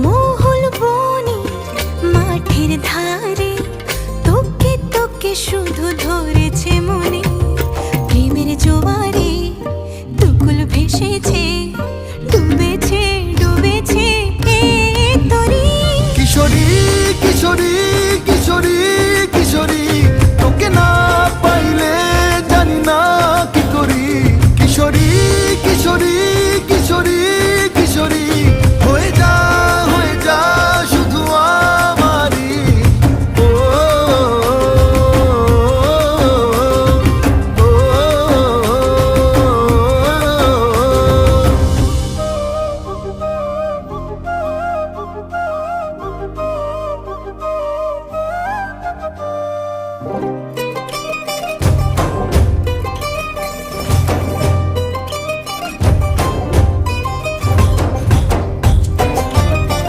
মহুল বনে মাঠের ধারে তোকে তোকে শুধু ধরেছে মনে। প্রেমের জোয়ারে দুকুল ভেসেছে